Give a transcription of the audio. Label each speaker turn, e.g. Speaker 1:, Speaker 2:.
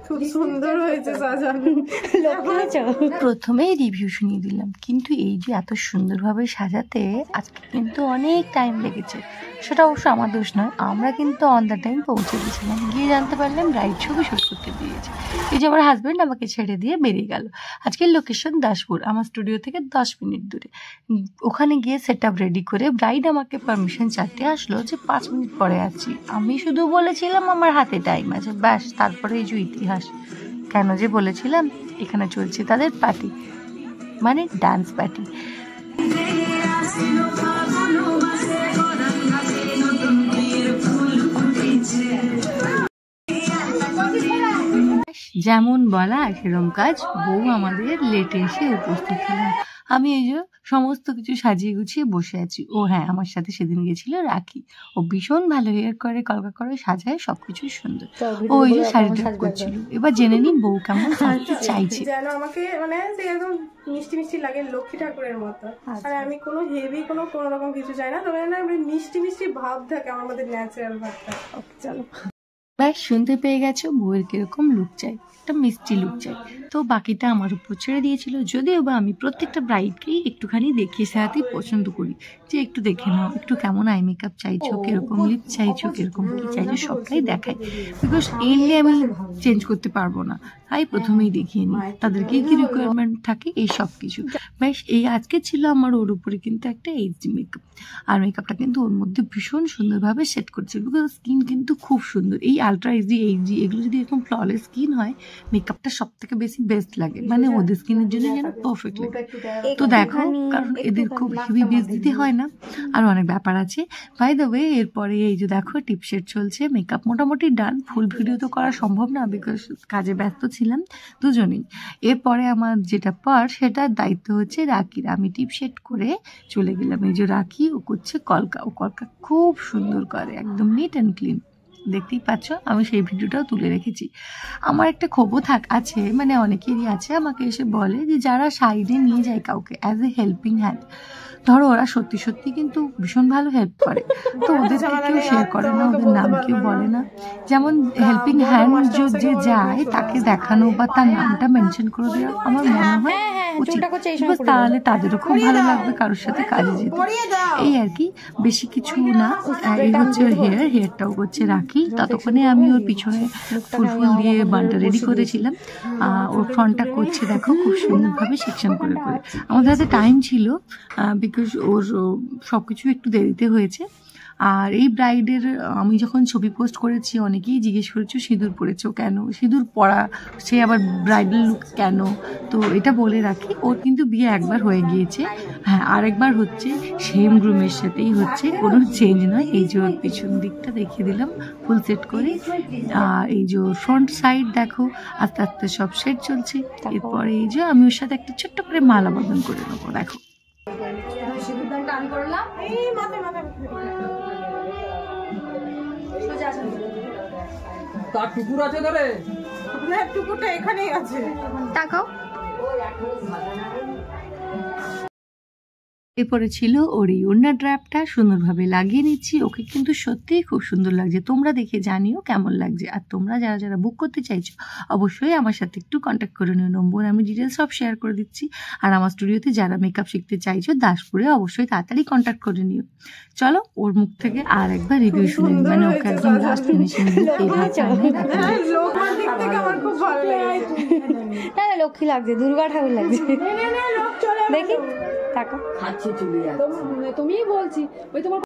Speaker 1: খুব সুন্দর হয়েছে সাজানো।
Speaker 2: প্রথমেই রিভিউ শুনিয়ে দিলাম, কিন্তু এই যে এত সুন্দরভাবে সাজাতে আজকে কিন্তু অনেক টাইম লেগেছে। সেটা অবশ্য আমার দোষ নয়, আমরা কিন্তু অন দ্য টাইম পৌঁছে গেছিলাম। গিয়ে জানতে পারলাম ব্রাইড ছবি শুট করতে দিয়েছে। এই যে আমার হাজব্যান্ড আমাকে ছেড়ে দিয়ে বেরিয়ে গেল। আজকের লোকেশন দাসপুর, আমার স্টুডিও থেকে 10 মিনিট দূরে। ওখানে গিয়ে সেট আপ রেডি করে ব্রাইড আমাকে পারমিশন চাইতে আসলো যে 5 মিনিট পরে আছি। আমি শুধু বলেছিলাম আমার হাতে টাইম আছে, ব্যাস। তারপরে এই যে ইতিহাস, কেন যে বলেছিলাম এখানে চলছে তাদের পার্টি, মানে ডান্স পার্টি। যেমন বলা সেরকম কাজ, বউ আমাদের লেটে এসে উপস্থিত হলেন। আমি এই যে সমস্ত কিছু সাজিয়ে গুছিয়ে বসে আছি। ও হ্যাঁ, আমার সাথে সেদিন গেছিল রাখি। ও ভীষণ ভালো হেয়ার করে, কলকা করে সাজায়, সবকিছুই সুন্দর। ও ওই যে শাড়ি ড্রেস করছিল। এবার জেনে নি বউ কেমন সাজতে চাইছে।
Speaker 1: যেন আমাকে মানে একদম মিষ্টি মিষ্টি লাগে, লক্ষ্মী ঠাকুরের মতো। আর আমি কোনো হেভি কোনো রকম কিছু চাই না, তবে না মিষ্টি মিষ্টি ভাব থাকে আমার মধ্যে, ন্যাচারাল ভাবটা। চলো,
Speaker 2: ব্যাস শুনতে পেয়ে গেছো, বউয়ের কিরকম লুক চাই, একটা মিষ্টি লুক চাই। তো বাকিটা আমার উপর ছেড়ে দিয়েছিল। যদিও বা আমি প্রত্যেকটা ব্রাইডকেই একটুখানি দেখিয়ে সাথে পছন্দ করি, যে একটু দেখে নাও, একটু কেমন আই মেকআপ চাইছো, কিরকম লিপ চাইছো, কিরকম কি চাইছো, সবটাই দেখাই। বিকজ এমনি আমি চেঞ্জ করতে পারবো না, তাই প্রথমেই দেখিয়ে নিই তাদের কি কি রিকোয়ারমেন্ট থাকে, এই সব কিছু। বেশ, এই আজকে ছিল আমার ওর উপরে কিন্তু একটা এইচডি মেকআপ, আর মেকআপটা কিন্তু ওর মধ্যে ভীষণ সুন্দরভাবে সেট করছে। বিকজ স্কিন কিন্তু খুব সুন্দর। এই আলট্রা এইচডি, এইচডি এগুলো যদি এরকম ফ্ললেস স্কিন হয়, মেকআপটা সব থেকে বেশি বেস্ট লাগে, মানে ওদের স্কিনের জন্য যেন পারফেক্ট লাগে। তো দেখো, কারণ এদের খুব হেভি বেস দিতে হয় না, আর অনেক ব্যাপার আছে। বাই দ্য ওয়ে, এরপরে এই যে দেখো টিপশেড চলছে, মেকআপ মোটামুটি ডান। ফুল ভিডিও তো করা সম্ভব না, বিকজ কাজে ব্যস্ত ছিলাম দুজনেই। এরপরে আমার যেটা পার্ট, সেটার দায়িত্ব হচ্ছে রাখির। আমি টিপশেড করে চলে গেলাম। এই যে রাখি, ও করছে কলকা। ও কলকা খুব সুন্দর করে, একদম নিট অ্যান্ড ক্লিন, দেখতেই পাচ্ছ। আমি সেই ভিডিওটাও তুলে রেখেছি। আমার একটা ক্ষোভও আছে, মানে অনেকেরই আছে, আমাকে এসে বলে যে যারা সাইডে নিয়ে যায় কাউকে অ্যাজ এ হেল্পিং হ্যান্ড, ধরো ওরা সত্যি সত্যি কিন্তু ভীষণ ভালো হেল্প করে, তো ওদেরকে কেউ শেয়ার করে না, ওদের নাম কেউ বলে না। যেমন হেল্পিং হ্যান্ড যে যায় তাকে দেখানো বা তার নামটা মেনশন করে দেওয়া আমার মনে হয় উচিত, তাহলে তাদেরও খুব ভালো লাগবে কারোর সাথে কাজে যেতে। এই আর কি, বেশি কিছু না। এই হচ্ছে ওর হেয়ারটাও করছে রাখি। ততক্ষণে আমি ওর পিছনে ফুল দিয়ে বানটা রেডি করেছিলাম। ওর ফ্রন্টটা করছে দেখো, খুব সুন্দরভাবে সেকশন করে করে। আমাদের হাতে টাইম ছিল, বিকজ ওর সবকিছু একটু দেরিতে হয়েছে। আর এই ব্রাইডের আমি যখন ছবি পোস্ট করেছি, অনেকেই জিজ্ঞেস করেছো সিঁদুর পরেছো কেন, সিঁদুর পরা সে আবার ব্রাইডাল লুক কেন। তো এটা বলে রাখি, ওর কিন্তু বিয়ে একবার হয়ে গিয়েছে, হ্যাঁ আরেকবার হচ্ছে, সেম গ্রুমের সাথেই হচ্ছে, কোনো চেঞ্জ নয়। এই যে ওর পিছন দিকটা দেখিয়ে দিলাম ফুল সেট করে। আর এই যে ফ্রন্ট সাইড দেখো, আস্তে আস্তে সব সেট চলছে। এরপরে এই যে আমি ওর সাথে একটা ছোট্ট করে মালা বদন করে নেবো, দেখো।
Speaker 3: তার টুকুর আছে ধরে,
Speaker 1: টুকুরটা এখানেই আছে,
Speaker 2: তাকাও। এরপরে ছিল ওর এই ওড়নার ড্র্যাপটা, সুন্দরভাবে লাগিয়ে নিচ্ছি। ওকে কিন্তু সত্যিই খুব সুন্দর লাগছে, তোমরা দেখে জানিও কেমন লাগছে। আর তোমরা যারা যারা বুক করতে চাইছো, অবশ্যই আমার সাথে একটু কন্ট্যাক্ট করে নিও, নম্বর আমি ডিটেলস সব শেয়ার করে দিচ্ছি। আর আমার স্টুডিওতে যারা মেকআপ শিখতে চাইছো দাসপুরে, অবশ্যই তাড়াতাড়ি কন্ট্যাক্ট করে নিও। চলো ওর মুখ থেকে আর একবার রিভিউ শুনে নিই, মানে ওকে একদম লাস্ট ফিনিশিং লক্ষ্মী লাগছে, দুর্গা ঠাকুর লাগছে। দেখি টাকা খাচ্ছে, চলে যাচ্ছে। তুমি বলছি ওই তোমার